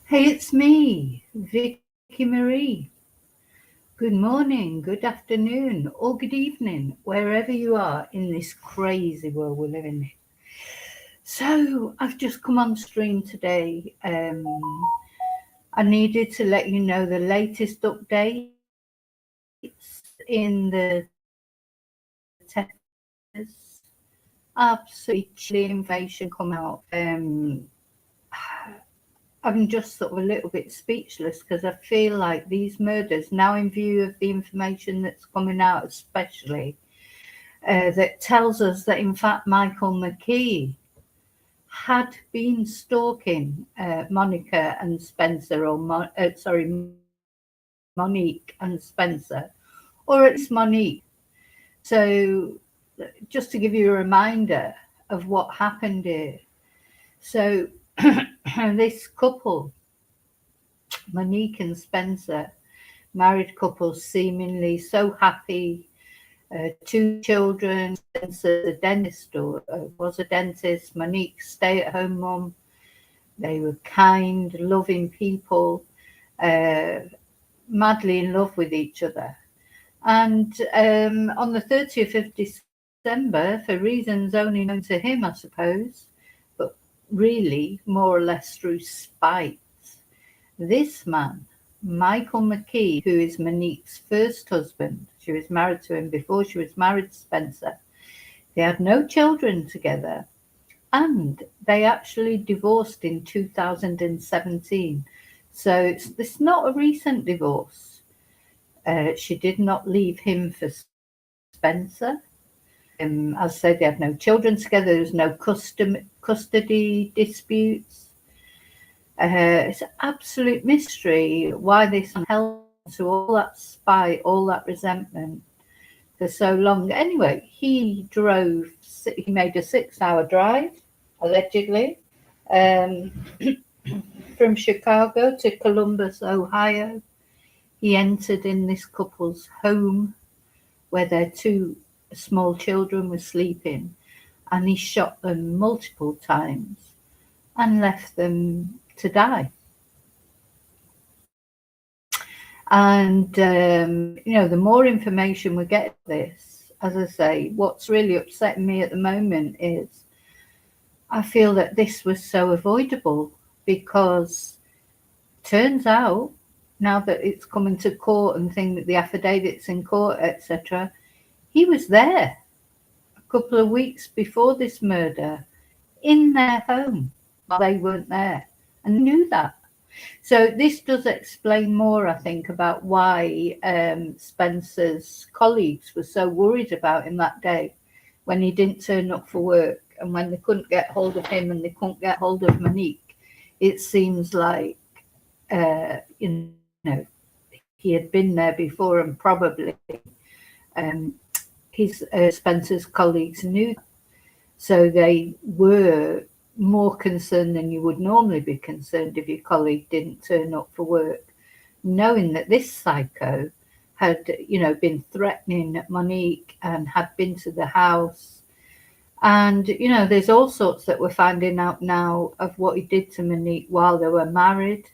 Hey, it's me, Vicky Marie. Good morning, good afternoon, or good evening, wherever you are in this crazy world we're living in. So, I've just come on stream today. I needed to let you know the latest updates in the Tepe. Absolutely chilling information come out. I'm just sort of a little bit speechless because I feel like these murders, now in view of the information that's coming out, especially that tells us that in fact Michael Mckee had been stalking Moniqe and Spencer, or Monique and Spencer, or at least Monique. So, just to give you a reminder of what happened here. So, this couple, Monique and Spencer, married couple, seemingly so happy, two children. Spencer, the dentist, or was a dentist. Monique, stay-at-home mum. They were kind, loving people, uh, madly in love with each other. And on the 30th of December, for reasons only known to him, I suppose, but really more or less through spite, this man, Michael Mckee, who is Monique's first husband, she was married to him before she was married to Spencer. They had no children together, and they actually divorced in 2017. So it's not a recent divorce. She did not leave him for Spencer. As I said, they had no children together. There was no custody disputes. It's an absolute mystery why this held to all that spite, all that resentment for so long. Anyway, he made a 6-hour drive, allegedly, um, from Chicago to Columbus, Ohio. He entered in this couple's home where their two small children were sleeping, and he shot them multiple times and left them to die. And, the more information we get this, as I say, what's really upsetting me at the moment is I feel that this was so avoidable, because turns out, now that it's coming to court and the affidavits in court, etc., he was there a couple of weeks before this murder in their home while they weren't there, and knew that. So this does explain more, I think, about why Spencer's colleagues were so worried about him that day when he didn't turn up for work, and when they couldn't get hold of him and they couldn't get hold of Monique. It seems like, he had been there before, and probably his Spencer's colleagues knew that. So they were more concerned than you would normally be concerned if your colleague didn't turn up for work, knowing that this psycho had, been threatening Monique and had been to the house. And, there's all sorts that we're finding out now of what he did to Monique while they were married,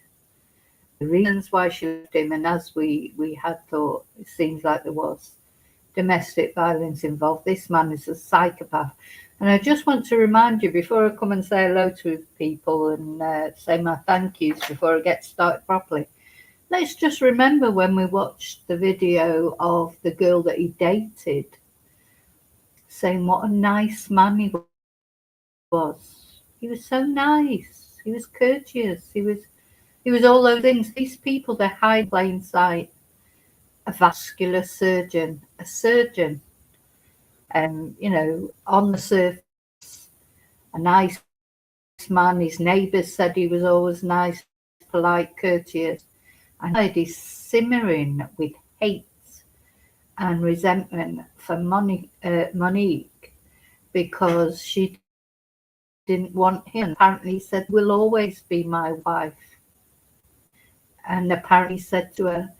the reasons why she left him, and as we had thought, it seems like there was domestic violence involved. This man is a psychopath. And I just want to remind you, before I come and say hello to people and say my thank yous before I get started properly, let's just remember when we watched the video of the girl that he dated, saying what a nice man he was. He was so nice. He was courteous. He was all those things. These people, they hide in plain sight. A vascular surgeon, a surgeon, on the surface, a nice man. His neighbours said he was always nice, polite, courteous. And he's simmering with hate and resentment for Monique because she didn't want him. Apparently he said, "Will always be my wife." And apparently he said to her,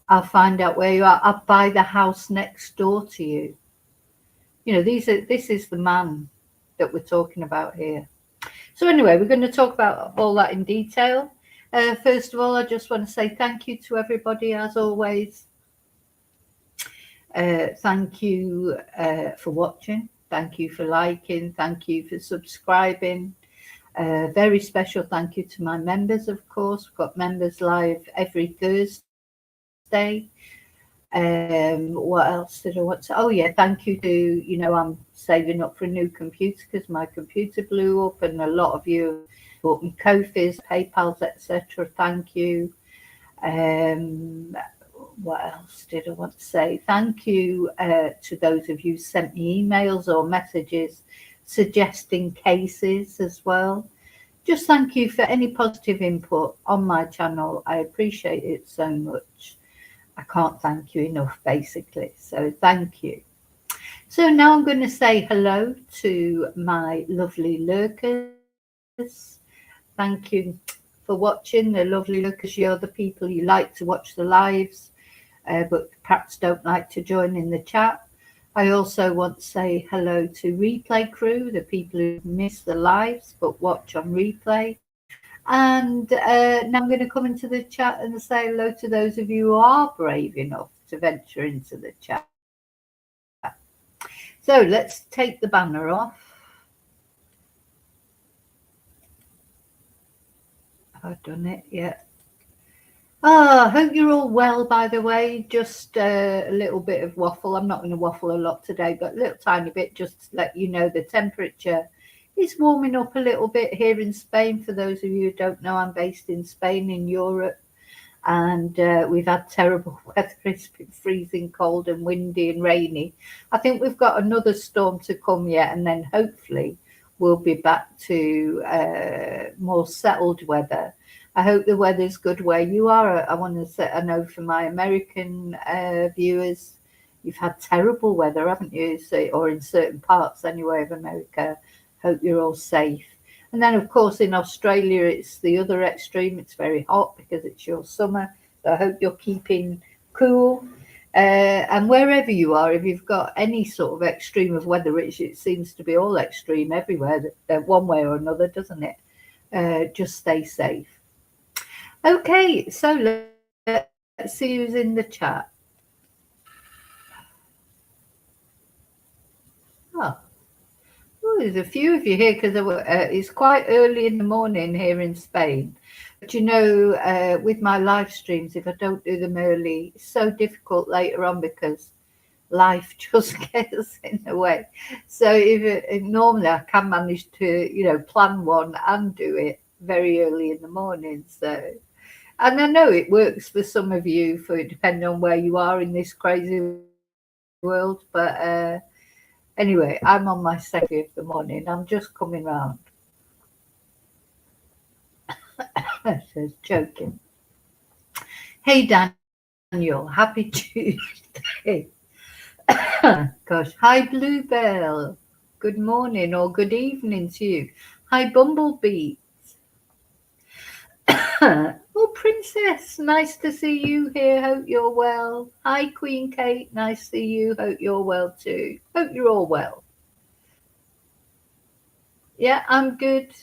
"I'll find out where you are. I'll buy the house next door to you." This is the man that we're talking about here. So anyway, we're going to talk about all that in detail. First of all, I just want to say thank you to everybody, as always. Thank you for watching. Thank you for liking. Thank you for subscribing. Very special thank you to my members, of course. We've got members live every Thursday. What else did I want to? Oh yeah, thank you to, I'm saving up for a new computer because my computer blew up, and a lot of you bought me Ko-fis, PayPals, etc. Thank you. What else did I want to say? Thank you to those of you who sent me emails or messages suggesting cases as well. Just thank you for any positive input on my channel. I appreciate it so much. I can't thank you enough, basically. So thank you. So now I'm going to say hello to my lovely lurkers. Thank you for watching, the lovely lurkers. You're the people you like to watch the lives, but perhaps don't like to join in the chat. I also want to say hello to replay crew, the people who miss the lives but watch on replay. And now I'm going to come into the chat and say hello to those of you who are brave enough to venture into the chat. So let's take the banner off. Have I done it yet? I hope you're all well, by the way. Just a little bit of waffle. I'm not going to waffle a lot today, but a little tiny bit just to let you know the temperature is warming up a little bit here in Spain. For those of you who don't know, I'm based in Spain, in Europe, and we've had terrible weather. It's been freezing cold and windy and rainy. I think we've got another storm to come yet, and then hopefully we'll be back to more settled weather. I hope the weather's good where you are. I want to say, I know for my American viewers, you've had terrible weather, haven't you? So, or in certain parts anyway of America. Hope you're all safe. And then, of course, in Australia, it's the other extreme. It's very hot because it's your summer. So I hope you're keeping cool. And wherever you are, if you've got any sort of extreme of weather, which it seems to be all extreme everywhere, one way or another, doesn't it? Just stay safe. Okay, so let's see who's in the chat. Oh, there's a few of you here because it's quite early in the morning here in Spain. But with my live streams, if I don't do them early, it's so difficult later on because life just gets in the way. So if normally I can manage to, plan one and do it very early in the morning. So. And I know it works for some of you, depending on where you are in this crazy world. But anyway, I'm on my second of the morning. I'm just coming round. Says joking. Hey, Daniel, happy Tuesday. Gosh, hi, Bluebell. Good morning or good evening to you. Hi, Bumblebee. Oh, Princess, nice to see you here. Hope you're well. Hi, Queen Kate, nice to see you. Hope you're well too. Hope you're all well. Yeah, I'm good.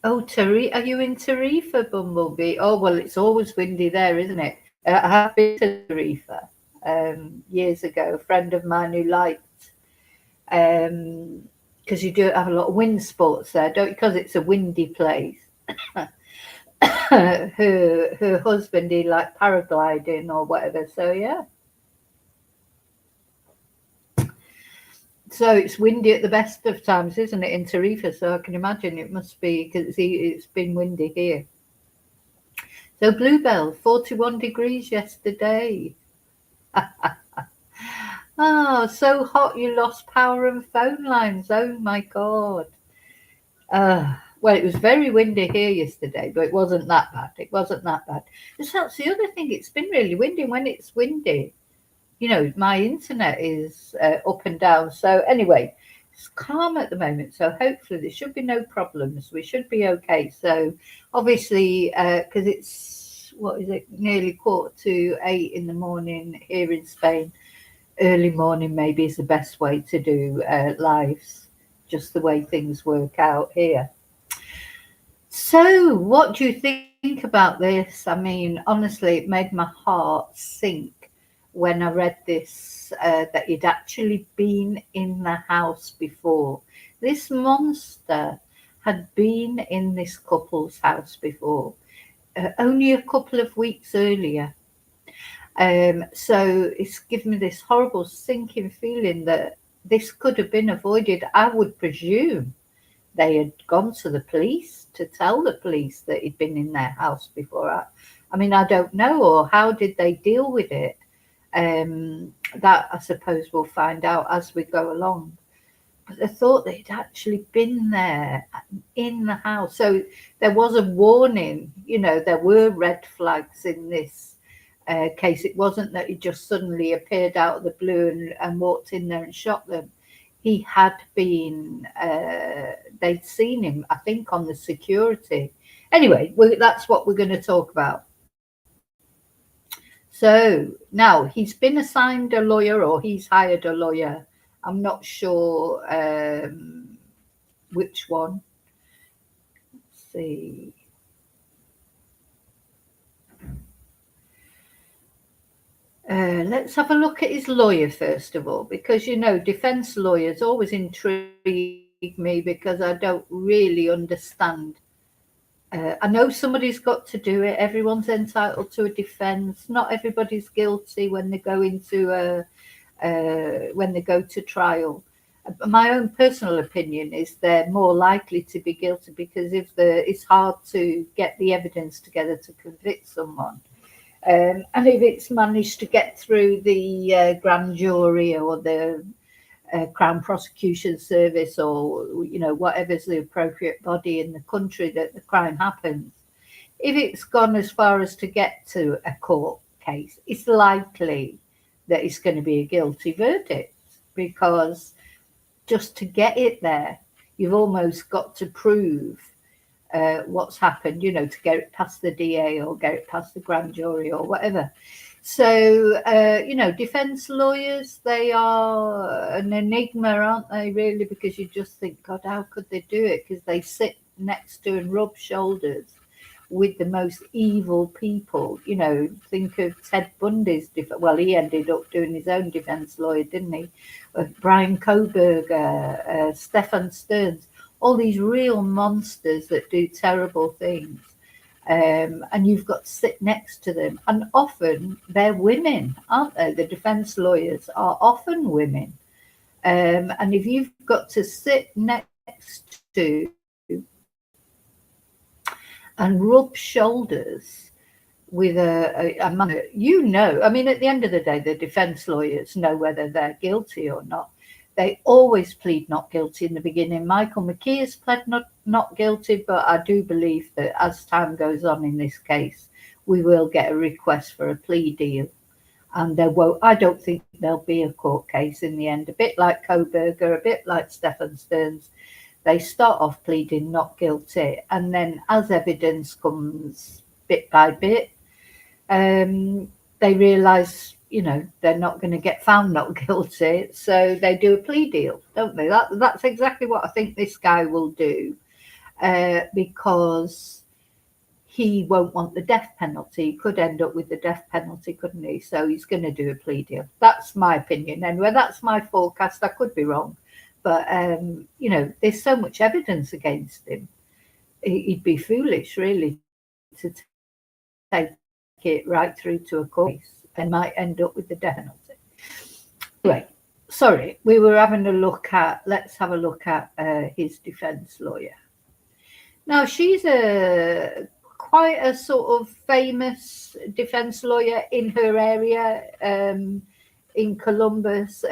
Oh, are you in Tarifa, Bumblebee? Oh, well, it's always windy there, isn't it? I have been to Tarifa years ago. A friend of mine who liked, because you do have a lot of wind sports there, don't you? Because it's a windy place. her husband, he liked paragliding or whatever. So yeah. So it's windy at the best of times, isn't it, in Tarifa? So I can imagine it must be because it's been windy here. So Bluebell, 41 degrees yesterday. Oh, so hot you lost power and phone lines. Oh my God. Well, it was very windy here yesterday, but it wasn't that bad. It wasn't that bad. That's the other thing. It's been really windy. When it's windy, my internet is up and down. So anyway, it's calm at the moment. So hopefully there should be no problems. We should be okay. So obviously, because it's, nearly 7:45 in the morning here in Spain. Early morning maybe is the best way to do lives, just the way things work out here. So, what do you think about this? I mean, honestly, it made my heart sink when I read this that he'd actually been in the house before. This monster had been in this couple's house before, only a couple of weeks earlier. So, it's given me this horrible sinking feeling that this could have been avoided, I would presume they had gone to the police to tell the police that he'd been in their house before. I mean, I don't know, or how did they deal with it? That I suppose we'll find out as we go along. But I thought they'd actually been there in the house. So there was a warning, you know, there were red flags in this case. It wasn't that he just suddenly appeared out of the blue and walked in there and shot them. He had been, they'd seen him, I think, on the security. Anyway, that's what we're going to talk about. So now he's been assigned a lawyer, or he's hired a lawyer. I'm not sure which one. Let's see. Let's have a look at his lawyer first of all, because you know, defense lawyers always intrigue me because I don't really understand. I know somebody's got to do it. Everyone's entitled to a defense. Not everybody's guilty when they go into when they go to trial. My own personal opinion is they're more likely to be guilty because it's hard to get the evidence together to convict someone. And if it's managed to get through the grand jury or the Crown Prosecution Service, or you know, whatever's the appropriate body in the country that the crime happens, if it's gone as far as to get to a court case, it's likely that it's going to be a guilty verdict, because just to get it there, you've almost got to prove what's happened, you know, to get it past the DA or get it past the grand jury or whatever. So, you know, defense lawyers, they are an enigma, aren't they, really? Because you just think, God, how could they do it? Because they sit next to and rub shoulders with the most evil people. You know, think of Ted Bundy's well, he ended up doing his own defense lawyer, didn't he? Brian Koberger, Stefan Stearns, all these real monsters that do terrible things. And you've got to sit next to them. And often they're women, aren't they? The defense lawyers are often women. And if you've got to sit next to and rub shoulders with a man, you know, I mean, at the end of the day, the defense lawyers know whether they're guilty or not. They always plead not guilty in the beginning. Michael Mckee has pled not guilty, but I do believe that as time goes on in this case, we will get a request for a plea deal. And there won't, I don't think there'll be a court case in the end. A bit like Koberger, a bit like Stefan Stearns. They start off pleading not guilty, and then as evidence comes bit by bit, they realise, you know, they're not going to get found not guilty, so they do a plea deal, don't they? That's exactly what I think this guy will do, because he won't want the death penalty. He could end up with the death penalty, couldn't he? So he's going to do a plea deal. That's my opinion. Anyway, that's my forecast. I could be wrong. But, you know, there's so much evidence against him. He'd be foolish, really, to take it right through to a court case and might end up with the death penalty. Anyway, sorry, we were having a look at, let's have a look at his defense lawyer. Now, she's quite a sort of famous defense lawyer in her area, in Columbus.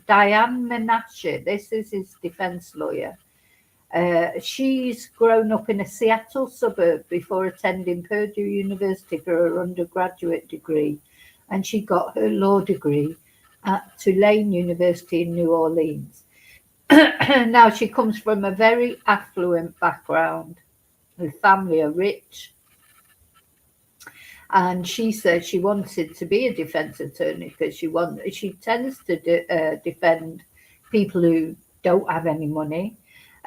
Diane Menashe, this is his defense lawyer. She's grown up in a Seattle suburb before attending Purdue University for her undergraduate degree, and she got her law degree at Tulane University in New Orleans. Now, she comes from a very affluent background. Her family are rich. And she said she wanted to be a defense attorney because she tends to defend people who don't have any money.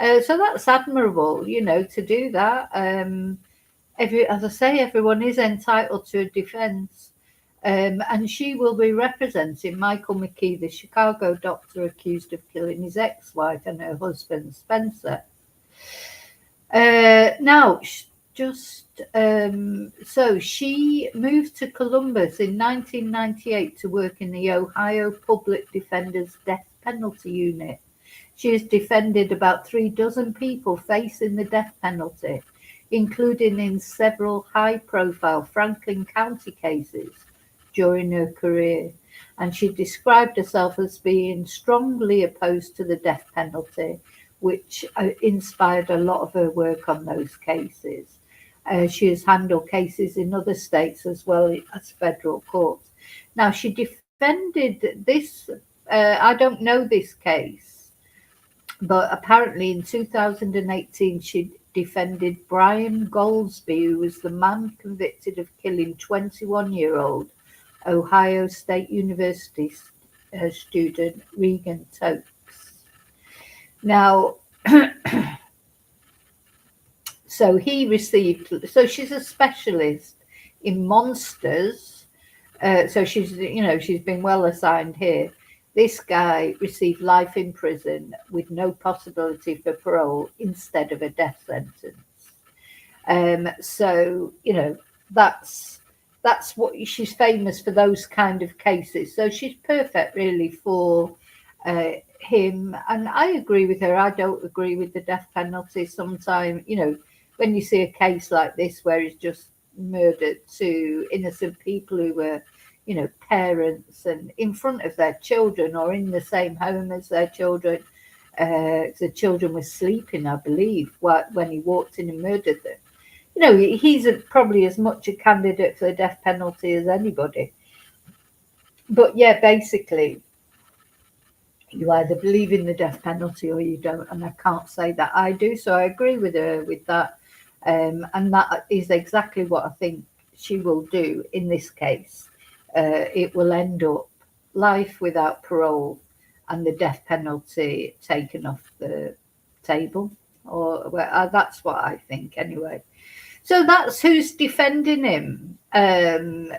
So that's admirable, to do that. As I say, everyone is entitled to a defence. And she will be representing Michael Mckee, the Chicago doctor accused of killing his ex-wife and her husband, Spencer. Now, so she moved to Columbus in 1998 to work in the Ohio Public Defender's Death Penalty Unit. She has defended about 36 people facing the death penalty, including in several high-profile Franklin County cases during her career. And she described herself as being strongly opposed to the death penalty, which inspired a lot of her work on those cases. She has handled cases in other states as well as federal courts. Now, she defended this, I don't know this case, but apparently in 2018, she defended Brian Goldsby, who was the man convicted of killing 21-year-old Ohio State University student Regan Tokes. Now, so she's a specialist in monsters. So she's been well assigned here. This guy received life in prison with no possibility for parole instead of a death sentence. So that's what she's famous for, those kind of cases. So she's perfect really for him. And I agree with her. I don't agree with the death penalty. Sometimes, when you see a case like this where he's just murdered two innocent people who were, parents and in front of their children or in the same home as their children. The children were sleeping, I believe, when he walked in and murdered them. He's probably as much a candidate for the death penalty as anybody. But yeah, basically, you either believe in the death penalty or you don't. And I can't say that I do. So I agree with her with that. And that is exactly what I think she will do in this case. It will end up life without parole and the death penalty taken off the table. Or that's what I think anyway. So that's who's defending him. That's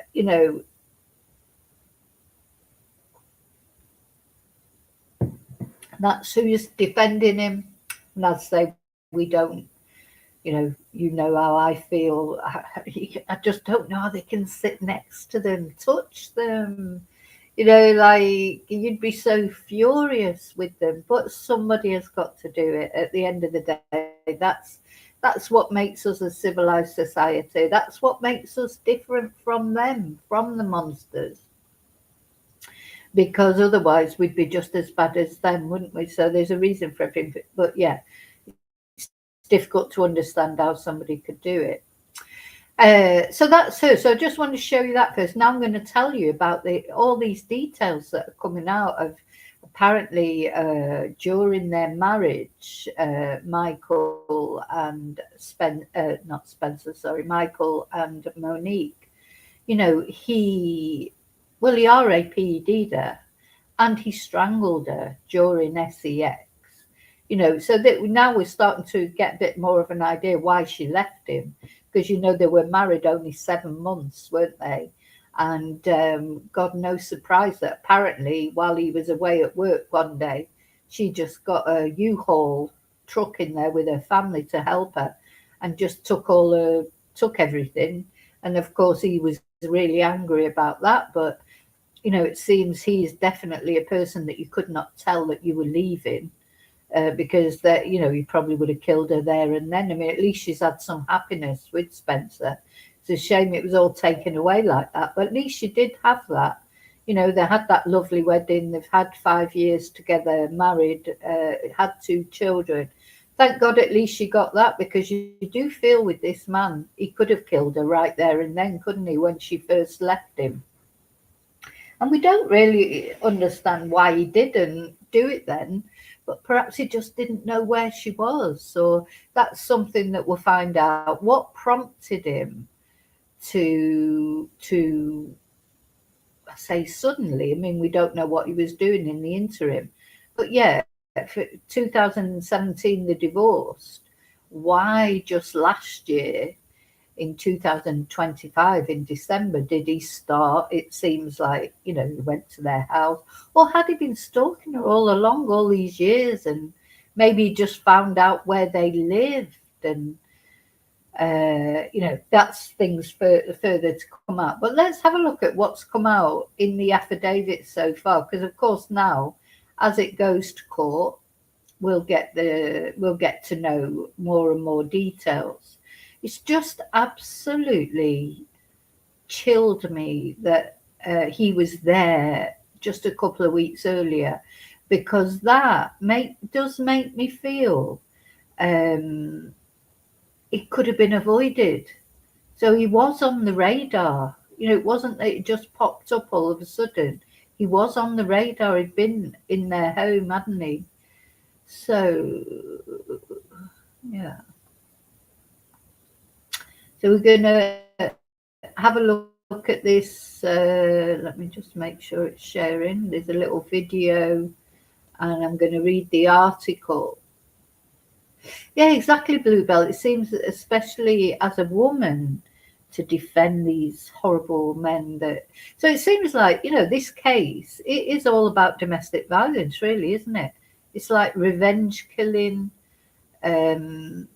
who's defending him. And I'd say we don't, how I feel. I just don't know how they can sit next to them, touch them. Like you'd be so furious with them, but somebody has got to do it at the end of the day. That's what makes us a civilized society. That's what makes us different from them, from the monsters. Because otherwise we'd be just as bad as them, wouldn't we? So there's a reason for everything. But yeah, it's difficult to understand how somebody could do it. So that's her. So I just want to show you that first. Now I'm going to tell you about all these details that are coming out of apparently during their marriage, Michael and Michael and Moniqe. He RAPD'd her and he strangled her during sex. So that now we're starting to get a bit more of an idea why she left him. Because, they were married only 7 months, weren't they? And God, no surprise that apparently while he was away at work one day, she just got a U-Haul truck in there with her family to help her and just took everything. And of course, he was really angry about that. But, it seems he's definitely a person that you could not tell that you were leaving. Because that he probably would have killed her there and then. I mean, at least she's had some happiness with Spencer. It's a shame it was all taken away like that, but at least she did have that. They had that lovely wedding. They've had 5 years together, married, had 2 children. Thank God at least she got that, because you do feel with this man, he could have killed her right there and then, couldn't he, when she first left him? And we don't really understand why he didn't do it then. But perhaps he just didn't know where she was. So that's something that we'll find out. What prompted him to say suddenly? I mean, we don't know what he was doing in the interim. But yeah, for 2017 they divorced. Why just last year in 2025 in December did he start? It seems like, you know, he went to their house, or had he been stalking her all along, all these years, and maybe he just found out where they lived, and you know, that's things further to come out. But let's have a look at what's come out in the affidavit so far, because of course now, as it goes to court, we'll get to know more and more details. It's just absolutely chilled me that he was there just a couple of weeks earlier, because that does make me feel it could have been avoided. So he was on the radar. You know, it wasn't that it just popped up all of a sudden. He was on the radar. He'd been in their home, hadn't he? So, yeah. So we're going to have a look at this. Let me just make sure it's sharing. There's a little video, and I'm going to read the article. Yeah, exactly, Bluebell. It seems, especially as a woman, to defend these horrible men. So it seems like, you know, this case, it is all about domestic violence, really, isn't it? It's like revenge killing. But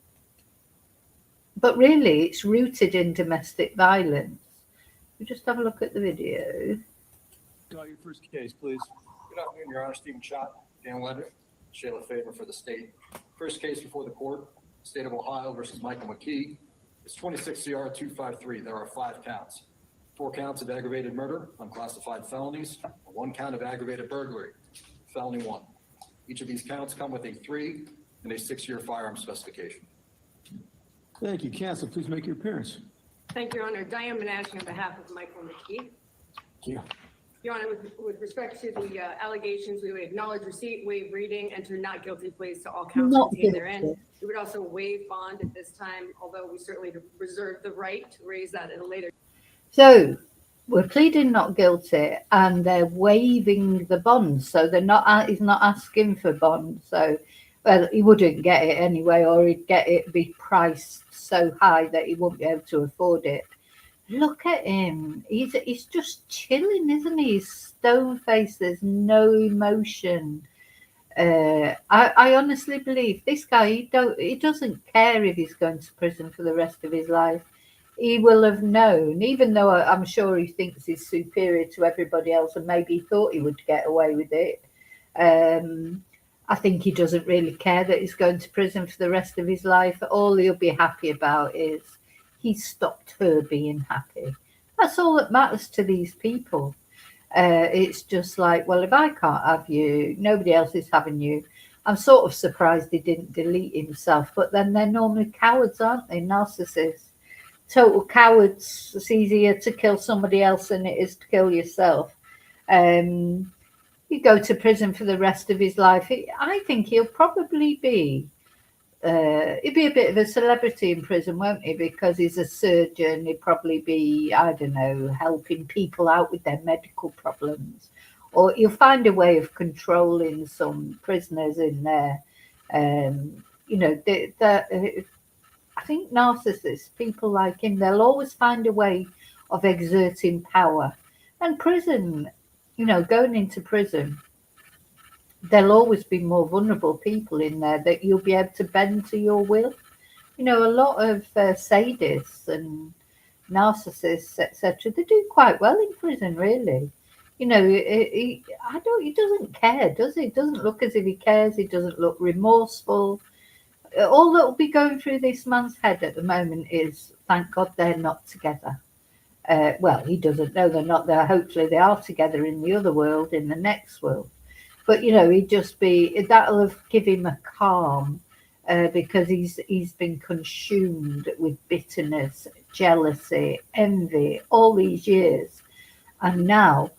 really, it's rooted in domestic violence. We just have a look at the video. Call your first case, please. Good afternoon, Your Honor. Stephen Schott, Dan Levitt, Shayla Faber for the state. First case before the court, State of Ohio versus Michael Mckee. It's 26 CR 253. There are 5 counts. 4 counts of aggravated murder, unclassified felonies, 1 count of aggravated burglary, felony 1. Each of these counts come with a 3 and a 6-year firearm specification. Thank you. Counsel, please make your appearance. Thank you, Your Honor. Diane Moniqe on behalf of Michael Mckee. Thank you. Your Honor, with respect to the allegations, we would acknowledge receipt, waive reading, enter not guilty pleas to all counts contained therein. We would also waive bond at this time, although we certainly reserve the right to raise that at a later. So we're pleading not guilty, and they're waiving the bond. So they're not. He's not asking for bond. So, well, he wouldn't get it anyway, or he'd get it be priced so high that he wouldn't be able to afford it. Look at him. He's just chilling, isn't he? He's stone faced. There's no emotion. I honestly believe this guy, he doesn't care if he's going to prison for the rest of his life. He will have known, even though I'm sure he thinks he's superior to everybody else, and maybe he thought he would get away with it. I think he doesn't really care that he's going to prison for the rest of his life. All he'll be happy about is he stopped her being happy. That's all that matters to these people. It's just like, well, if I can't have you, nobody else is having you. I'm sort of surprised he didn't delete himself, but then they're normally cowards, aren't they? Narcissists. Total cowards. It's easier to kill somebody else than it is to kill yourself. You go to prison for the rest of his life. I think he'll probably be he'd be a bit of a celebrity in prison, won't he? Because he's a surgeon. He'd probably be, I don't know, helping people out with their medical problems. Or he'll find a way of controlling some prisoners in there. You know, I think narcissists, people like him, they'll always find a way of exerting power. And prison, you know, going into prison, there'll always be more vulnerable people in there that you'll be able to bend to your will. You know, a lot of sadists and narcissists, etc., they do quite well in prison, really. You know, he doesn't care, does he? He doesn't look as if he cares. He doesn't look remorseful. All that will be going through this man's head at the moment is, thank God they're not together. Well, he doesn't know they're not there. Hopefully they are together in the other world, in the next world. But, you know, that'll give him a calm because he's been consumed with bitterness, jealousy, envy, all these years. And now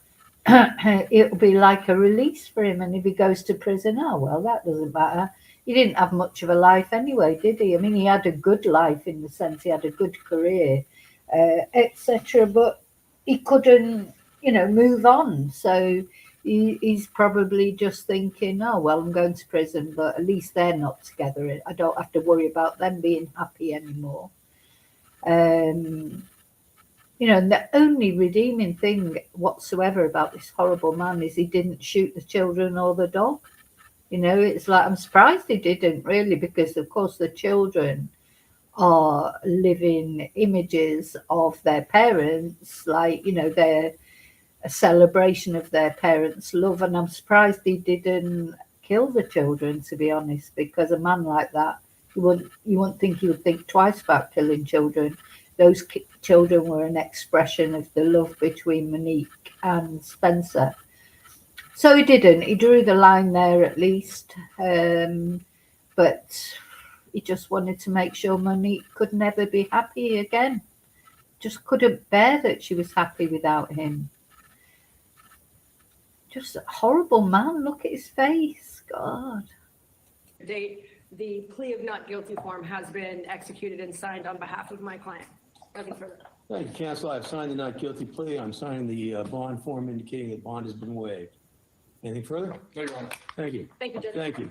it'll be like a release for him. And if he goes to prison, oh, well, that doesn't matter. He didn't have much of a life anyway, did he? I mean, he had a good life in the sense he had a good career, etc. But he couldn't, you know, move on. So he's probably just thinking, oh, well, I'm going to prison, but at least they're not together. I don't have to worry about them being happy anymore. You know, and the only redeeming thing whatsoever about this horrible man is he didn't shoot the children or the dog. You know, it's like, I'm surprised he didn't really, because of course the children are living images of their parents, like, you know, they're a celebration of their parents' love. And I'm surprised he didn't kill the children, to be honest, because a man like that, you wouldn't think he would think twice about killing children. Those children were an expression of the love between Monique and Spencer. So he didn't. He drew the line there at least. But he just wanted to make sure Monique could never be happy again. Just couldn't bear that she was happy without him. Just a horrible man. Look at his face. God. Date, the plea of not guilty form has been executed and signed on behalf of my client. Nothing further. Thank you, counsel. I've signed the not guilty plea. I'm signing the bond form indicating that bond has been waived. Anything further? No, Your Honor. Thank you. Thank you, Judge. Thank you.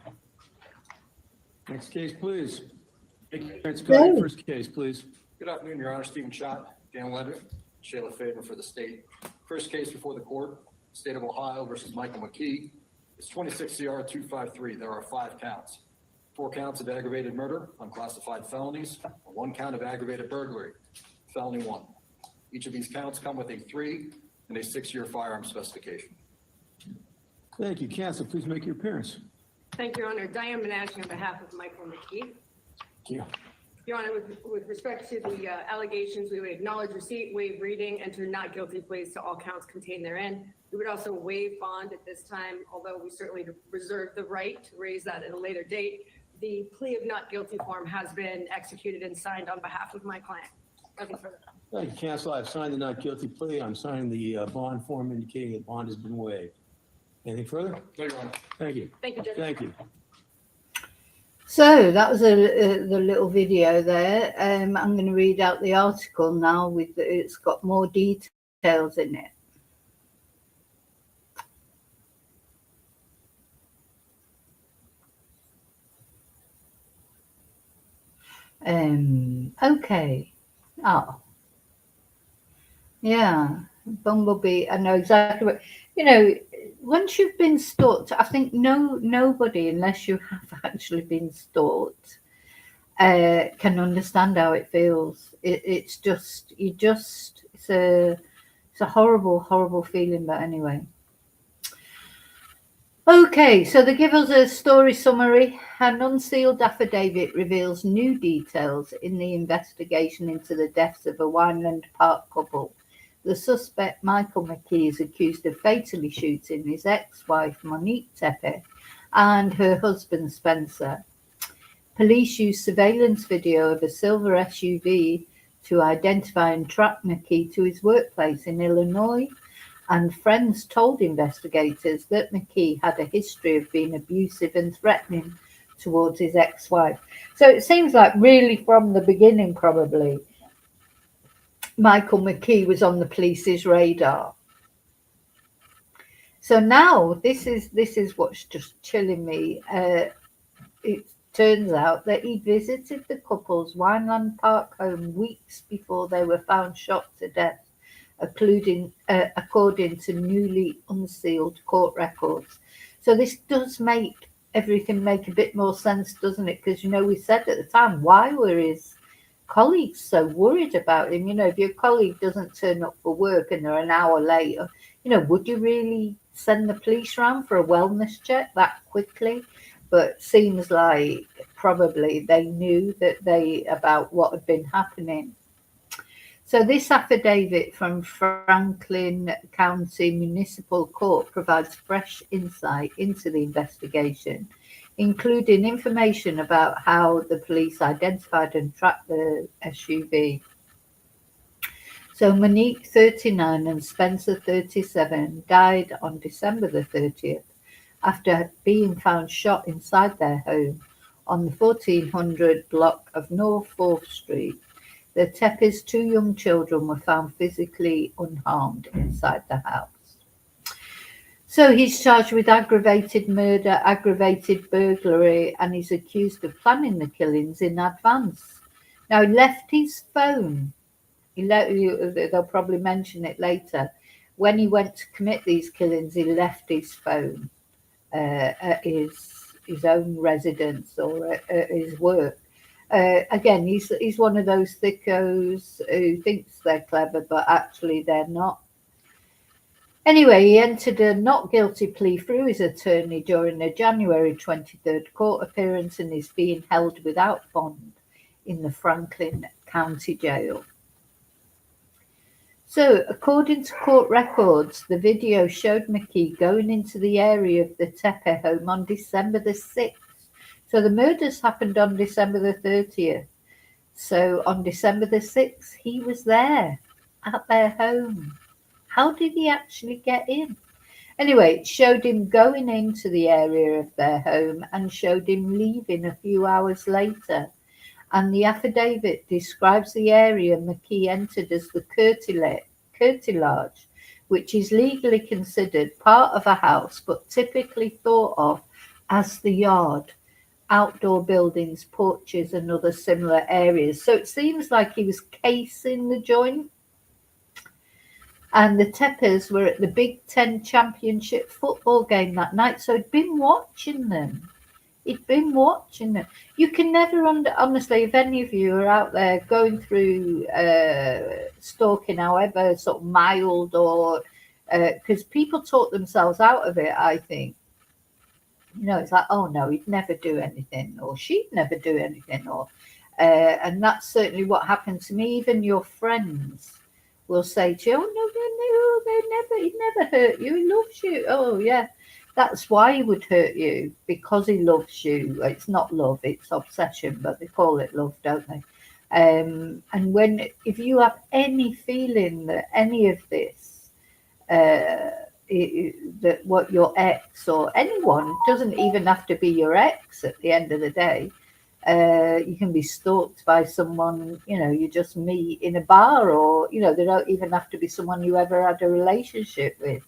Next case, please. Let's go to the first case, please. Good afternoon, Your Honor. Stephen Schott, Dan Levitt, Shayla Faber for the state. First case before the court, State of Ohio versus Michael Mckee. It's 26 CR 253. There are 5 counts. 4 counts of aggravated murder, unclassified felonies, and 1 count of aggravated burglary, felony 1. Each of these counts come with a 3 and a 6-year firearm specification. Thank you. Counsel, please make your appearance. Thank you, Your Honor. Diane Menashe on behalf of Michael Mckee. Thank you. Your Honor, with respect to the allegations, we would acknowledge receipt, waive reading, enter not guilty pleas to all counts contained therein. We would also waive bond at this time, although we certainly reserve the right to raise that at a later date. The plea of not guilty form has been executed and signed on behalf of my client. Nothing further. Thank you, counsel. I've signed the not guilty plea. I'm signing the bond form indicating that bond has been waived. Anything further? No, Your Honor. Thank you. Thank you, Judge. Thank you. So that was the little video there. I'm going to read out the article now. It's got more details in it. Okay. Oh, yeah. Bumblebee. I know exactly what, you know. Once you've been stalked, I think nobody, unless you have actually been stalked, can understand how it feels. It's a horrible feeling. But anyway. Okay, so they give us a story summary. An unsealed affidavit reveals new details in the investigation into the deaths of a Wineland Park couple. The suspect, Michael Mckee, is accused of fatally shooting his ex-wife, Monique Tepe, and her husband, Spencer. Police used surveillance video of a silver SUV to identify and track Mckee to his workplace in Illinois, and friends told investigators that Mckee had a history of being abusive and threatening towards his ex-wife. So it seems like really from the beginning, probably, Michael Mckee was on the police's radar. So now this is what's just chilling me. It turns out that he visited the couple's Wineland Park home weeks before they were found shot to death, according to newly unsealed court records. So this does make everything make a bit more sense, doesn't it? Because, you know, we said at the time, why were his colleagues so worried about him? You know, if your colleague doesn't turn up for work and they're an hour later, you know, would you really send the police around for a wellness check that quickly? But seems like probably they knew about what had been happening. So this affidavit from Franklin County Municipal Court provides fresh insight into the investigation, including information about how the police identified and tracked the SUV. So Monique, 39, and Spencer, 37, died on December the 30th after being found shot inside their home on the 1400 block of North 4th Street. The Tepe's 2 young children were found physically unharmed inside the house. So he's charged with aggravated murder, aggravated burglary, and he's accused of planning the killings in advance. Now, he left his phone. They'll probably mention it later. When he went to commit these killings, he left his phone at his own residence or at his work. Again, he's one of those thickos who thinks they're clever, but actually they're not. Anyway, he entered a not guilty plea through his attorney during the January 23rd court appearance and is being held without bond in the Franklin County Jail. So, according to court records, the video showed Mckee going into the area of the Tepe home on December the 6th. So the murders happened on December the 30th. So on December the 6th, he was there at their home. How did he actually get in? Anyway, it showed him going into the area of their home and showed him leaving a few hours later. And the affidavit describes the area Mckee entered as the curtilage, which is legally considered part of a house, but typically thought of as the yard, outdoor buildings, porches, and other similar areas. So it seems like he was casing the joint. And the Tepes were at the Big Ten Championship football game that night, so he'd been watching them. You can never honestly, if any of you are out there going through stalking, however sort of mild or because people talk themselves out of it, I think. You know, it's like, oh no, he'd never do anything, or she'd never do anything, or and that's certainly what happened to me. Even your friends will say to you, oh no, he'd never hurt you, he loves you. Oh yeah. That's why he would hurt you, because he loves you. It's not love, it's obsession, but they call it love, don't they? And if you have any feeling that any of this, that what your ex or anyone, doesn't even have to be your ex at the end of the day, you can be stalked by someone, you know, you just meet in a bar, or, you know, they don't even have to be someone you ever had a relationship with.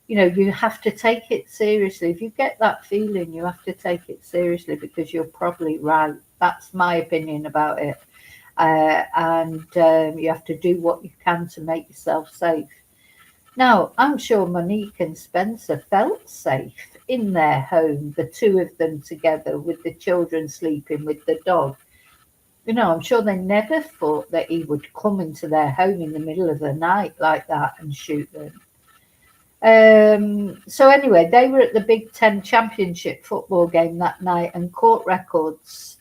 You know, you have to take it seriously. If you get that feeling, you have to take it seriously, because you're probably right. That's my opinion about it. And you have to do what you can to make yourself safe. Now, I'm sure Monique and Spencer felt safe in their home, the two of them together, with the children sleeping with the dog. You know, I'm sure they never thought that he would come into their home in the middle of the night like that and shoot them. So anyway, they were at the Big Ten Championship football game that night, and court records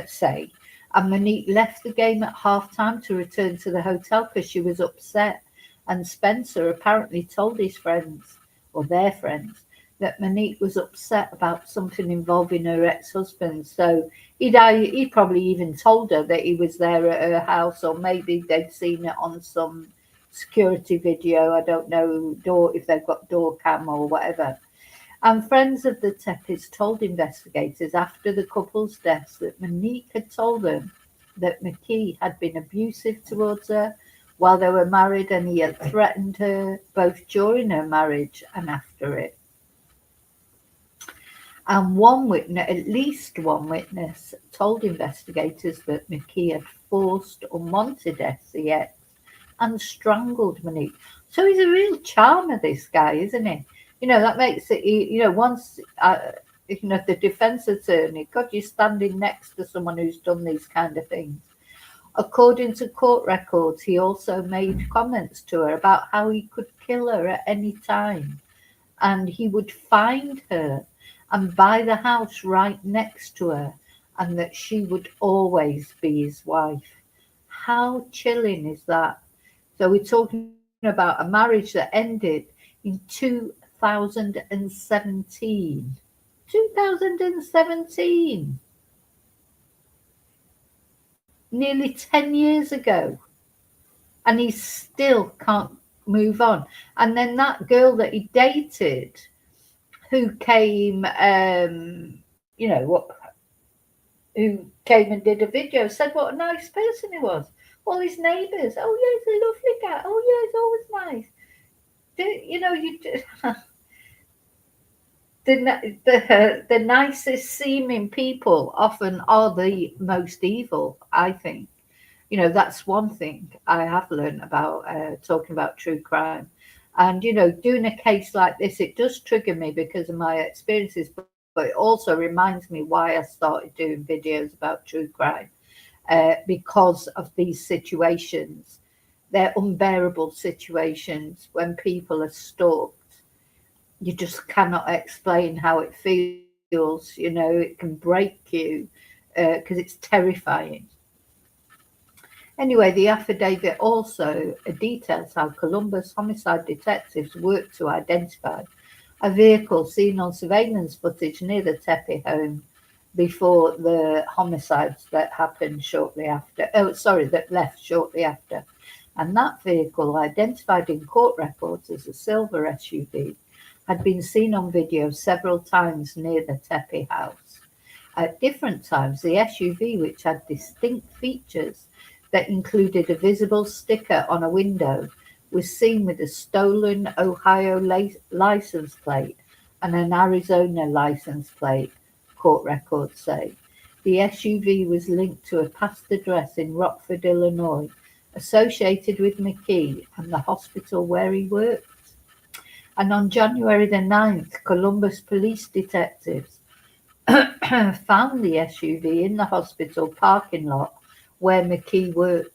say, and Monique left the game at halftime to return to the hotel because she was upset. And Spencer apparently told his friends, or their friends, that Monique was upset about something involving her ex-husband. So he'd probably even told her that he was there at her house, or maybe they'd seen it on some security video, I don't know, if they've got door cam or whatever. And friends of the Tepes told investigators after the couple's deaths that Monique had told them that Mckee had been abusive towards her while they were married, and he had threatened her both during her marriage and after it. And at least one witness told investigators that Mckee had forced unwanted SCX and strangled Monique. So he's a real charmer, this guy, isn't he? You know, that makes it, you know, once, you know, the defense attorney, God, you're standing next to someone who's done these kind of things. According to court records, he also made comments to her about how he could kill her at any time, and he would find her and buy the house right next to her, and that she would always be his wife. How chilling is that? So we're talking about a marriage that ended in 2017. 2017. Nearly 10 years ago. And he still can't move on. And then that girl that he dated, who came, you know, who came and did a video, said what a nice person he was. All his neighbours, oh yeah, he's a lovely guy. Oh yeah, he's always nice. You know, the nicest seeming people often are the most evil, I think. You know, that's one thing I have learned about talking about true crime. And, you know, doing a case like this, it does trigger me because of my experiences, but it also reminds me why I started doing videos about true crime, because of these situations. They're unbearable situations when people are stalked. You just cannot explain how it feels. You know, it can break you because it's terrifying. Anyway, the affidavit also details how Columbus homicide detectives worked to identify a vehicle seen on surveillance footage near the Tepe home before the homicides that happened shortly after. Oh, sorry, that left shortly after. And that vehicle, identified in court records as a silver SUV, had been seen on video several times near the Tepe house. At different times, the SUV, which had distinct features that included a visible sticker on a window, was seen with a stolen Ohio license plate and an Arizona license plate, court records say. The SUV was linked to a past address in Rockford, Illinois, associated with Mckee and the hospital where he worked. And on January the 9th, Columbus police detectives found the SUV in the hospital parking lot where Mckee worked,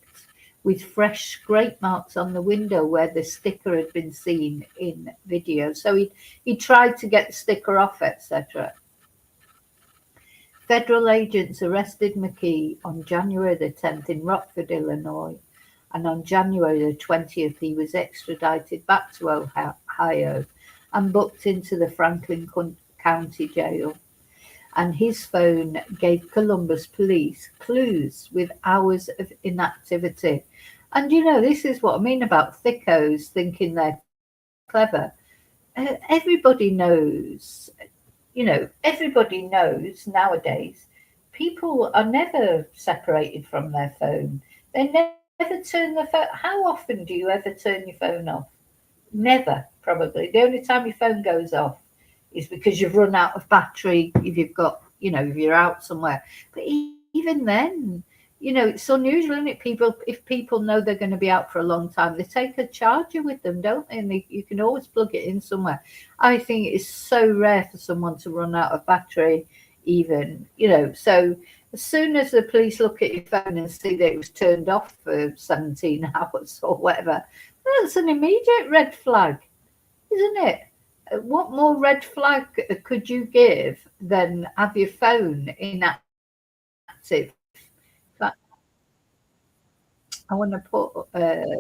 with fresh scrape marks on the window where the sticker had been seen in video. So he tried to get the sticker off, etc. Federal agents arrested Mckee on January the 10th in Rockford, Illinois, and on January the 20th he was extradited back to Ohio and booked into the Franklin County Jail. And his phone gave Columbus police clues with hours of inactivity. And you know, this is what I mean about thickos thinking they're clever. Everybody knows, you know, everybody knows nowadays people are never separated from their phone. They never turn their phone. How often do you ever turn your phone off? Never, probably. The only time your phone goes off is because you've run out of battery, if you've got, you know, if you're out somewhere. But even then, you know, it's unusual, isn't it? If people know they're going to be out for a long time, they take a charger with them, don't they? And you can always plug it in somewhere. I think it's so rare for someone to run out of battery, even, you know. So as soon as the police look at your phone and see that it was turned off for 17 hours or whatever, that's an immediate red flag, isn't it? What more red flag could you give than have your phone inactive? But I want to put red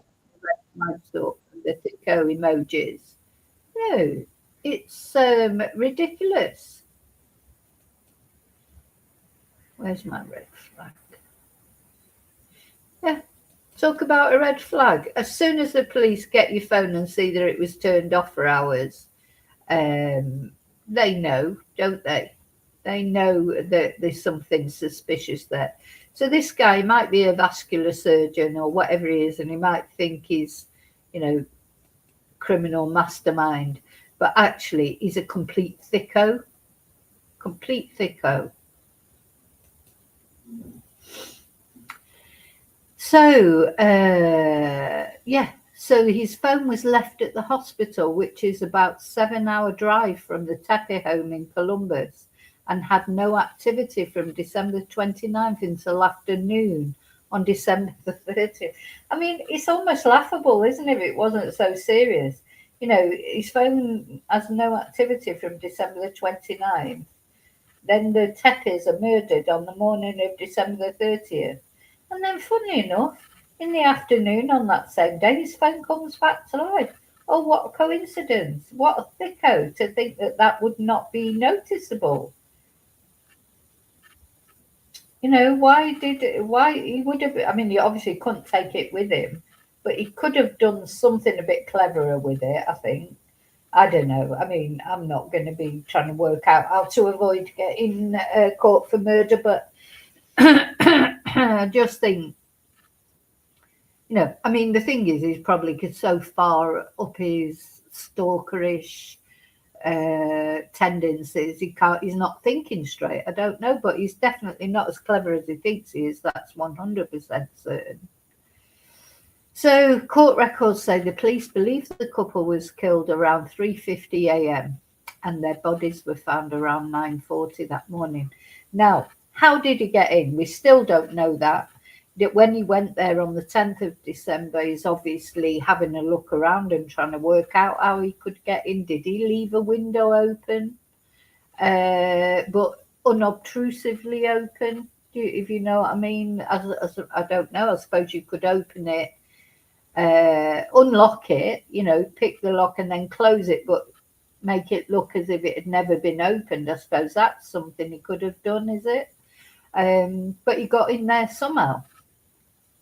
flags up, the thicko emojis. No, it's ridiculous. Where's my red flag? Yeah, talk about a red flag. As soon as the police get your phone and see that it was turned off for hours, they know, don't they? They know that there's something suspicious there. So this guy might be a vascular surgeon or whatever he is, and he might think he's, you know, criminal mastermind, but actually he's a complete thicko. Complete thicko. So, yeah. So his phone was left at the hospital, which is about 7-hour drive from the Tepe home in Columbus, and had no activity from December 29th until afternoon on December the 30th. I mean, it's almost laughable, isn't it, if it wasn't so serious? You know, his phone has no activity from December the 29th. Then the Tepes are murdered on the morning of December the 30th. And then, funny enough, in the afternoon on that same day, his phone comes back to life. Oh, what a coincidence. What a thicko to think that that would not be noticeable. You know, why he would have, I mean, he obviously couldn't take it with him, but he could have done something a bit cleverer with it, I think. I don't know. I mean, I'm not going to be trying to work out how to avoid getting caught for murder, but I just think, you know, I mean, the thing is, he's probably so far up his stalkerish tendencies. He's not thinking straight. I don't know, but he's definitely not as clever as he thinks he is. That's 100% certain. So court records say the police believe the couple was killed around 3:50 a.m. and their bodies were found around 9:40 that morning. Now, how did he get in? We still don't know that. When he went there on the 10th of December, he's obviously having a look around and trying to work out how he could get in. Did he leave a window open, but unobtrusively open? If you know what I mean? I don't know. I suppose you could open it, unlock it, pick the lock and then close it, but make it look as if it had never been opened. I suppose that's something he could have done, is it? But he got in there somehow.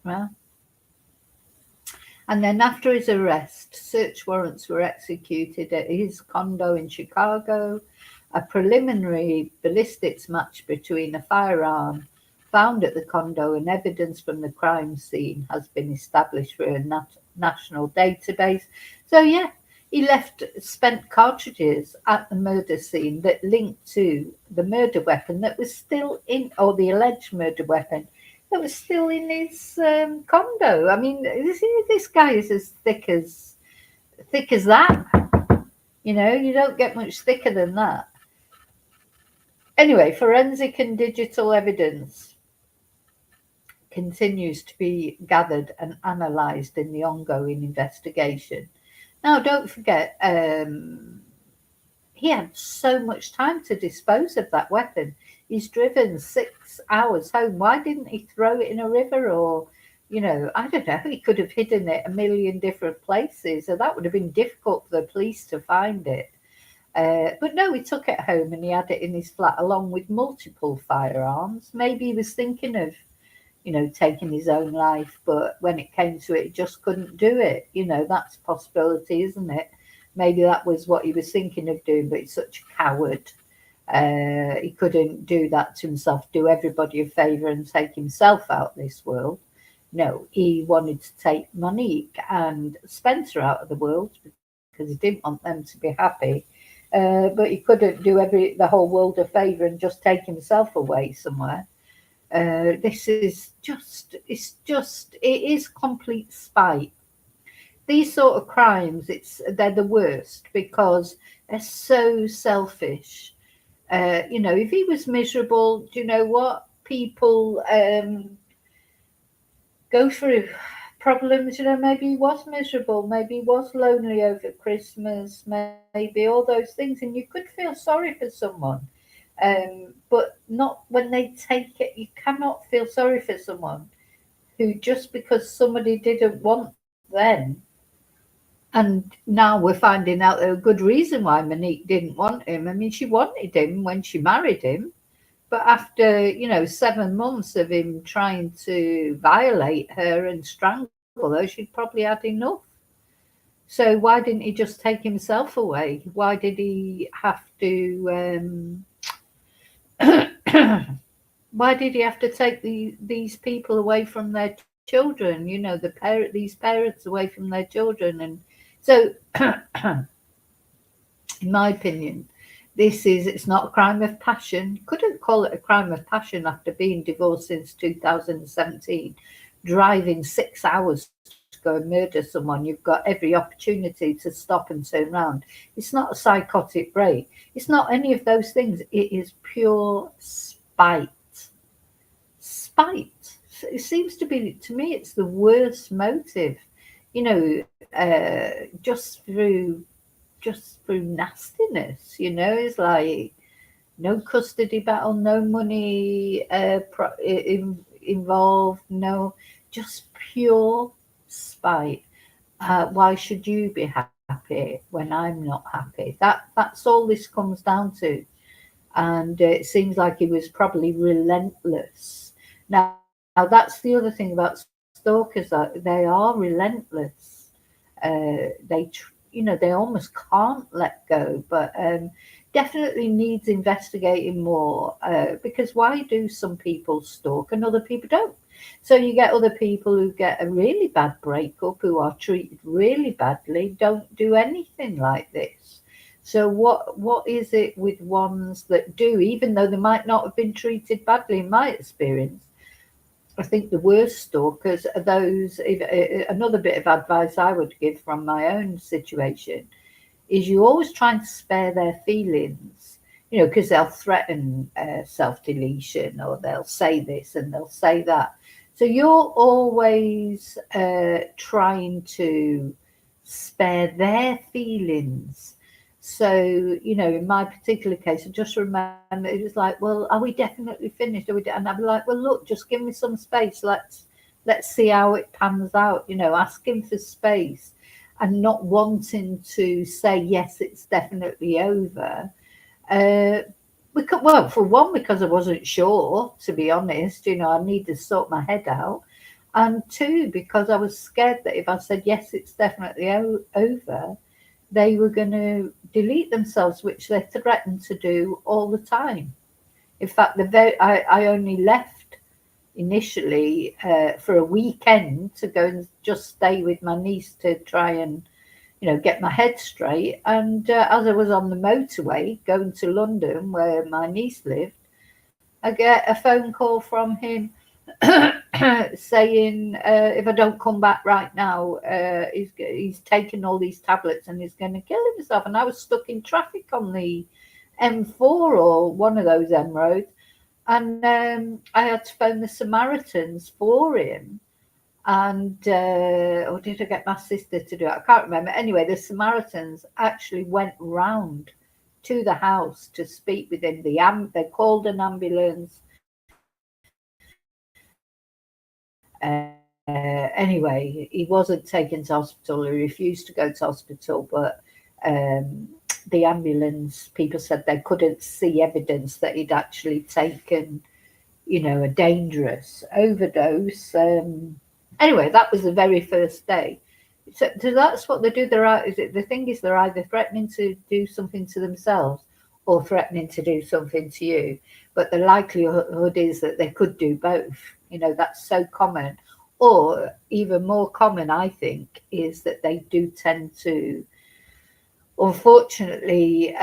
Well, and then after his arrest, search warrants were executed at his condo in Chicago. A preliminary ballistics match between a firearm found at the condo and evidence from the crime scene has been established for a national database. So yeah, he left spent cartridges at the murder scene that linked to the murder weapon that was still in, or the alleged murder weapon that was still in his condo. I mean, this guy is as thick as that. You don't get much thicker than that. Anyway, forensic and digital evidence continues to be gathered and analysed in the ongoing investigation. Now, don't forget, he had so much time to dispose of that weapon. He's driven 6 hours home. Why didn't he throw it in a river or, I don't know, he could have hidden it a million different places. So that would have been difficult for the police to find it. But no, he took it home and he had it in his flat along with multiple firearms. Maybe he was thinking of, taking his own life, but when it came to it, he just couldn't do it. That's a possibility, isn't it? Maybe that was what he was thinking of doing, but he's such a coward. He couldn't do that to himself, do everybody a favour and take himself out of this world. No, he wanted to take Moniqe and Spencer out of the world because he didn't want them to be happy. But he couldn't do the whole world a favour and just take himself away somewhere. This is it is complete spite. These sort of crimes, they're the worst because they're so selfish. If he was miserable, do you know what? People go through problems, maybe he was miserable, maybe he was lonely over Christmas, maybe all those things, and you could feel sorry for someone. But not when they take it. You cannot feel sorry for someone who, just because somebody didn't want them, and now we're finding out a good reason why Moniqe didn't want him. I mean, she wanted him when she married him, but after 7 months of him trying to violate her and strangle her, she'd probably had enough. So why didn't he just take himself away? Why did he have to why did he have to take these people away from their children? These parents away from their children. And so, in my opinion, it's not a crime of passion. Couldn't call it a crime of passion after being divorced since 2017, driving 6 hours to go and murder someone. You've got every opportunity to stop and turn around. It's not a psychotic break. It's not any of those things. It is pure spite. It seems to be, to me, it's the worst motive. Just through nastiness. It's like no custody battle, no money involved, no, just pure spite. Why should you be happy when I'm not happy? That's all this comes down to. And it seems like he was probably relentless. Now that's the other thing about stalkers, that they are relentless. They almost can't let go, but definitely needs investigating more, because why do some people stalk and other people don't? So you get other people who get a really bad breakup, who are treated really badly, don't do anything like this. So what is it with ones that do, even though they might not have been treated badly in my experience? I think the worst stalkers are those. Another bit of advice I would give from my own situation is you always try and spare their feelings, because they'll threaten self-deletion, or they'll say this and they'll say that. So you're always trying to spare their feelings. So, in my particular case, I just remember it was like, well, are we definitely finished? And I'd be like, well, look, just give me some space. Let's see how it pans out, asking for space and not wanting to say, yes, it's definitely over. For one, because I wasn't sure, to be honest, I needed to sort my head out. And two, because I was scared that if I said, yes, it's definitely over, they were going to delete themselves, which they threatened to do all the time. In fact, I only left initially for a weekend to go and just stay with my niece to try and, get my head straight. And as I was on the motorway going to London, where my niece lived, I get a phone call from him saying if I don't come back right now, he's taken all these tablets and he's going to kill himself. And I was stuck in traffic on the M4 or one of those M roads, and I had to phone the Samaritans for him. And or did I get my sister to do it? I can't remember. Anyway, the Samaritans actually went round to the house to speak with him. They called an ambulance. Anyway, he wasn't taken to hospital. He refused to go to hospital, but the ambulance people said they couldn't see evidence that he'd actually taken, a dangerous overdose. Anyway, that was the very first day. So that's what they do. The thing is, they're either threatening to do something to themselves or threatening to do something to you. But the likelihood is that they could do both. That's so common. Or even more common, I think, is that they do tend to, unfortunately,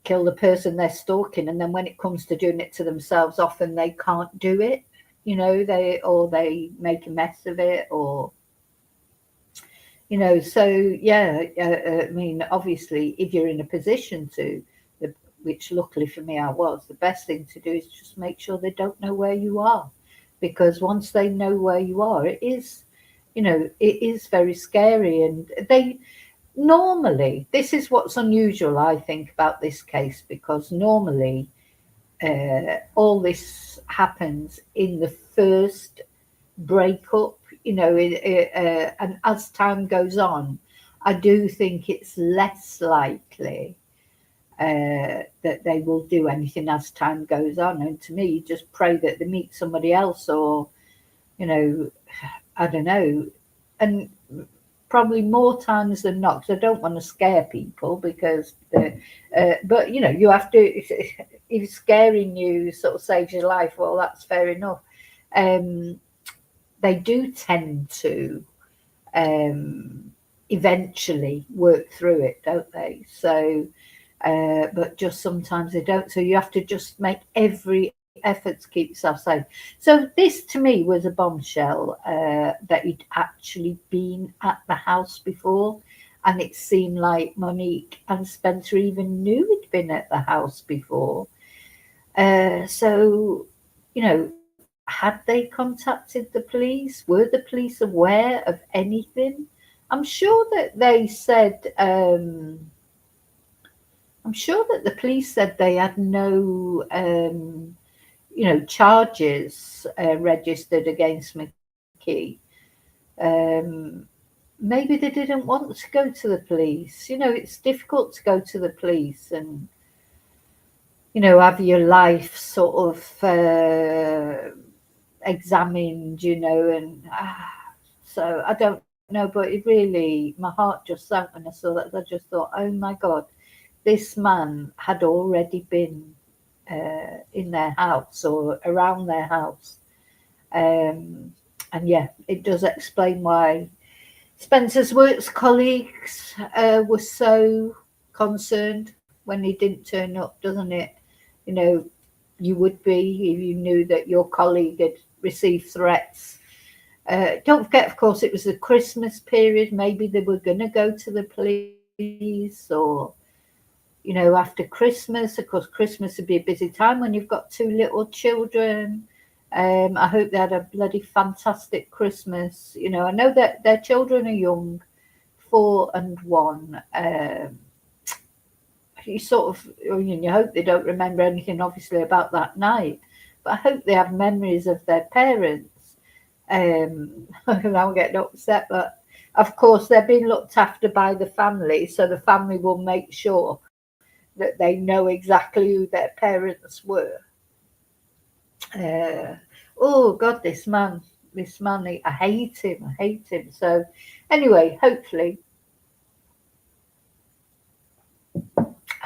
kill the person they're stalking. And then when it comes to doing it to themselves, often they can't do it. They make a mess of it, or so yeah. I mean, obviously, if you're in a position to, which luckily for me I was, the best thing to do is just make sure they don't know where you are, because once they know where you are, it is very scary. And they normally, this is what's unusual, I think, about this case, because normally all this happens in the first breakup, and as time goes on, I do think it's less likely that they will do anything as time goes on. And to me, just pray that they meet somebody else, or, I don't know. And probably more times than not, because I don't want to scare people, because but you have to, if scaring you sort of saves your life, well, that's fair enough. They do tend to eventually work through it, don't they? So but just sometimes they don't, so you have to just make every effort to keep yourself safe. So this to me was a bombshell, that he'd actually been at the house before, and it seemed like Monique and Spencer even knew he'd been at the house before. So had they contacted the police? Were the police aware of anything? I'm sure that they said I'm sure that the police said they had no charges registered against Mckee. Maybe they didn't want to go to the police. It's difficult to go to the police and, have your life sort of examined, and so I don't know, but it really, my heart just sank when I saw that. I just thought, oh my God, this man had already been in their house or around their house. And yeah, it does explain why Spencer's works colleagues were so concerned when he didn't turn up, doesn't it? You know, you would be if you knew that your colleague had received threats. Don't forget, of course, it was the Christmas period. Maybe they were going to go to the police, or, you know, after Christmas. Of course, Christmas would be a busy time when you've got 2 little children. I hope they had a bloody fantastic Christmas. You know, I know that their children are young, 4 and 1. You sort of, you hope they don't remember anything, obviously, about that night. But I hope they have memories of their parents. I'm getting upset, but of course they're being looked after by the family, so the family will make sure that they know exactly who their parents were. Oh God, this man, I hate him. So anyway, hopefully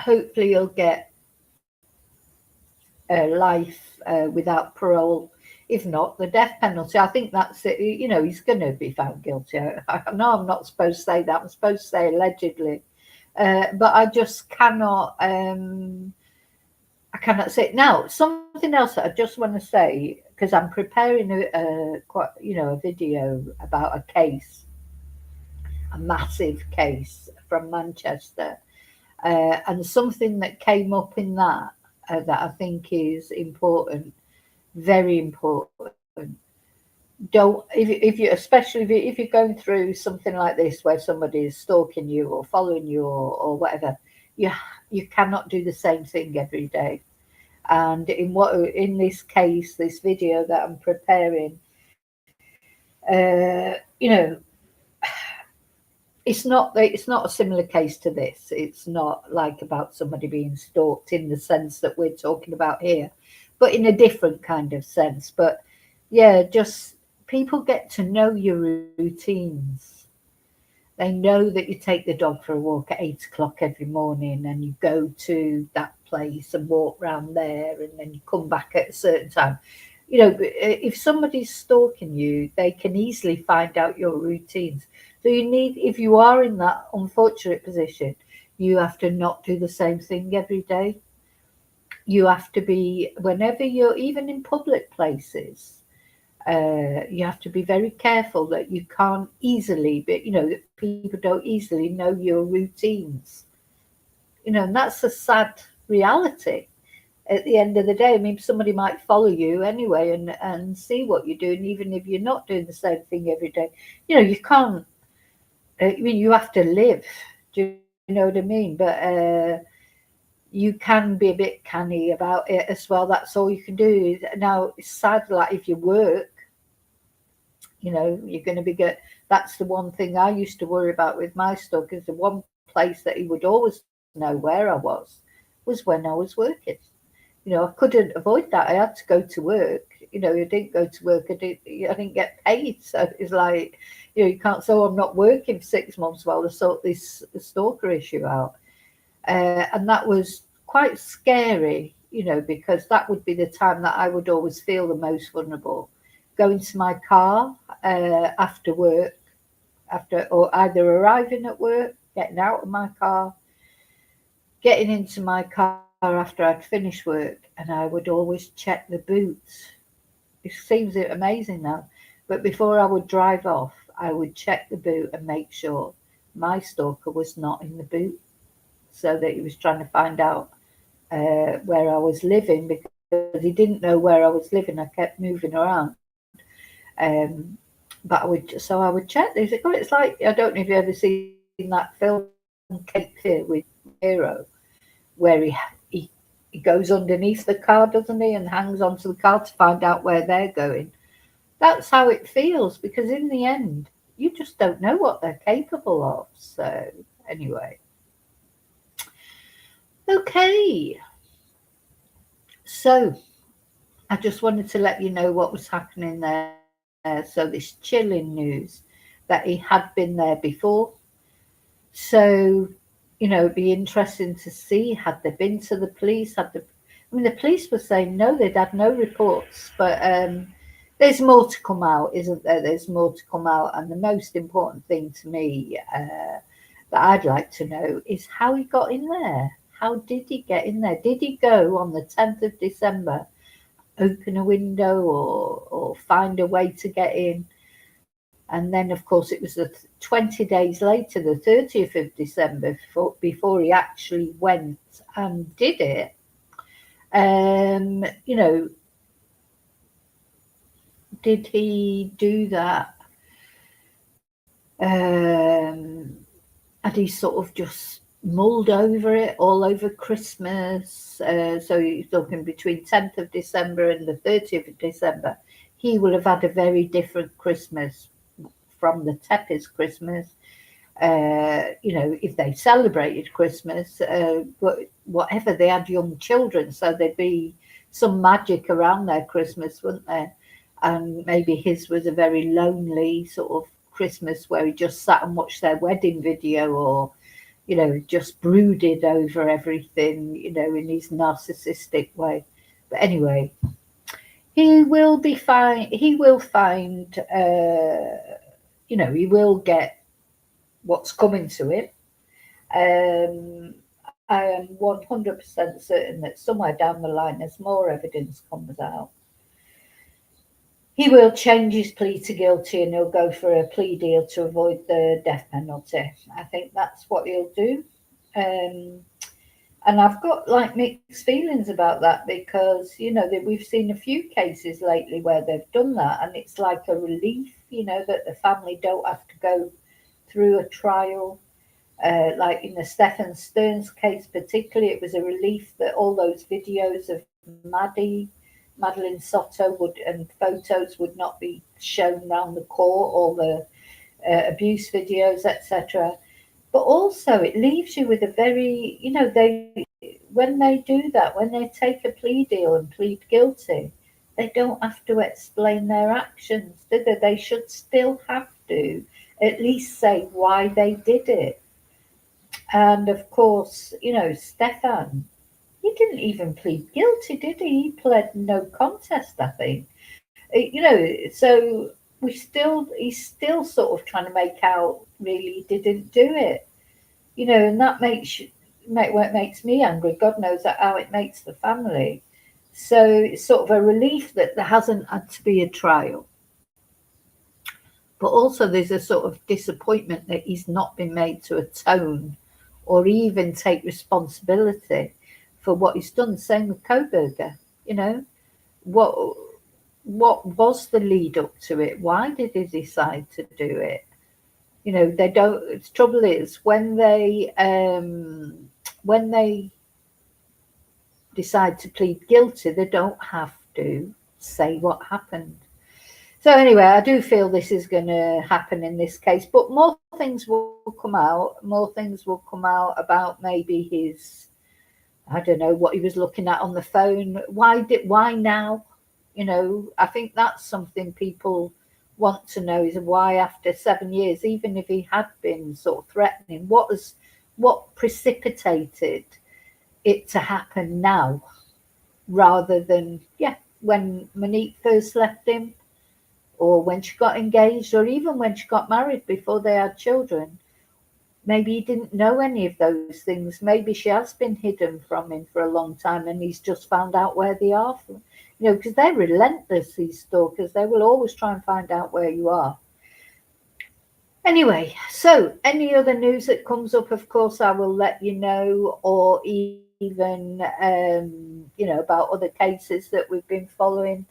he'll get life without parole. If not, the death penalty. I think that's it. You know, he's going to be found guilty. I know I'm not supposed to say that. I'm supposed to say allegedly. But I just cannot, I cannot say it. Now, something else that I just want to say, because I'm preparing a video about a case, a massive case from Manchester. And something that came up in that I think is important. Very important. Don't, if you especially if you're going through something like this where somebody is stalking you or following you or whatever, you cannot do the same thing every day. And in this case, this video that I'm preparing, you know, it's not a similar case to this. It's not like about somebody being stalked in the sense that we're talking about here, but in a different kind of sense. But yeah, just people get to know your routines. They know that you take the dog for a walk at 8 o'clock every morning, and you go to that place and walk around there, and then you come back at a certain time. You know, if somebody's stalking you, they can easily find out your routines. So if you are in that unfortunate position, you have to not do the same thing every day. You have to be, whenever you're even in public places, you have to be very careful that you can't easily, that people don't easily know your routines. And that's a sad reality. At the end of the day, I mean, somebody might follow you anyway and see what you're doing, even if you're not doing the same thing every day. You can't, you have to live. Do you know what I mean? But you can be a bit canny about it as well. That's all you can do. Now, it's sad, like if you work, you're going to be good. That's the one thing I used to worry about with my stalkers. The one place that he would always know where I was when I was working. I couldn't avoid that. I had to go to work. I didn't go to work. I didn't get paid. So it's like, you can't say, I'm not working for 6 months while I sort this stalker issue out. And that was quite scary, because that would be the time that I would always feel the most vulnerable. Going to my car after work, or either arriving at work, getting out of my car, getting into my car after I'd finished work, and I would always check the boots. It seems amazing now, but before I would drive off, I would check the boot and make sure my stalker was not in the boot, so that he was trying to find out where I was living, because he didn't know where I was living. I kept moving around. But I would check these. It's like, I don't know if you've ever seen that film Cape Fear with Hero, where he goes underneath the car, doesn't he, and hangs onto the car to find out where they're going. That's how it feels, because in the end, you just don't know what they're capable of. So anyway. Okay. So I just wanted to let you know what was happening there. So this chilling news that he had been there before. So, it'd be interesting to see, had they been to the police? The police were saying no, they'd had no reports, but there's more to come out, isn't there? There's more to come out. And the most important thing to me, that I'd like to know is how he got in there. How did he get in there? Did he go on the 10th of December, open a window or find a way to get in? And then, of course, it was the 20 days later, the 30th of December, before he actually went and did it. You know, did he do that? Had he sort of just mulled over it all over Christmas? So you're talking between 10th of December and the 30th of December. He will have had a very different Christmas from the Tepe's Christmas. You know, if they celebrated Christmas, whatever, they had young children, so there'd be some magic around their Christmas, wouldn't there? And maybe his was a very lonely sort of Christmas where he just sat and watched their wedding video, or, you know, just brooded over everything, you know, in his narcissistic way. But anyway, he will be fine. He will find, you know, he will get what's coming to him. I am 100% certain that somewhere down the line, as more evidence comes out, he will change his plea to guilty and he'll go for a plea deal to avoid the death penalty. I think that's what he'll do. And I've got like mixed feelings about that, because, you know, that we've seen a few cases lately where they've done that, and it's like a relief, you know, that the family don't have to go through a trial. Like in the Stephen Stearns case particularly, it was a relief that all those videos of Madeline Soto and photos would not be shown around the court, all the abuse videos, etc. But also it leaves you with a very, you know, when they do that, when they take a plea deal and plead guilty, they don't have to explain their actions, do they? They should still have to at least say why they did it. And of course, you know, Stefan, he didn't even plead guilty, did he? He pled no contest, I think. You know, so he's still sort of trying to make out really he didn't do it. You know, and that what makes me angry. God knows how it makes the family. So it's sort of a relief that there hasn't had to be a trial. But also there's a sort of disappointment that he's not been made to atone or even take responsibility for what he's done. Same with Koberger, you know. What was the lead up to it? Why did he decide to do it? You know, they don't. The trouble is when they decide to plead guilty, they don't have to say what happened. So anyway, I do feel this is going to happen in this case, but more things will come out. More things will come out about maybe his, I don't know, what he was looking at on the phone. Why now? You know, I think that's something people want to know, is why after 7 years, even if he had been sort of threatening, what precipitated it to happen now rather than, when Moniqe first left him, or when she got engaged, or even when she got married before they had children. Maybe he didn't know any of those things. Maybe she has been hidden from him for a long time and he's just found out where they are. You know, because they're relentless, these stalkers. They will always try and find out where you are. Anyway, so any other news that comes up, of course, I will let you know, or even, you know, about other cases that we've been following.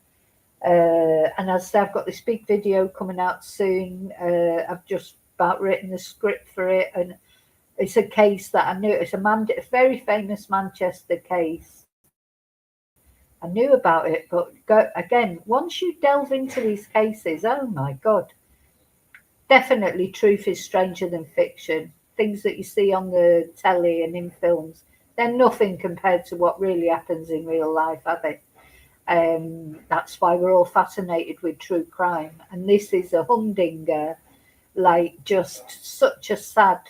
And as I say, I've got this big video coming out soon. I've just about written the script for it, and it's a case that I knew. It's a very famous Manchester case. I knew about it, but again, once you delve into these cases, oh my God, definitely truth is stranger than fiction. Things that you see on the telly and in films, they're nothing compared to what really happens in real life, are they? That's why we're all fascinated with true crime. And this is a humdinger, like just such a sad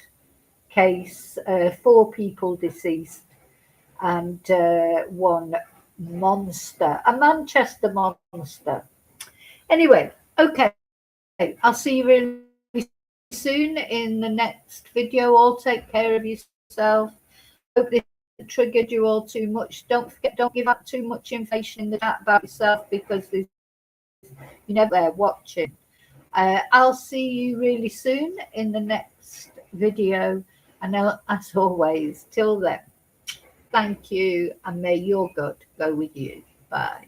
case. 4 people deceased and one monster, a Manchester monster. Anyway, okay, I'll see you really soon in the next video. All take care of yourself. Hope this triggered you all too much. Don't forget, don't give out too much information in the chat about yourself, because you're never there watching. I'll see you really soon in the next video, and as always, till then, thank you, and may your good go with you. Bye.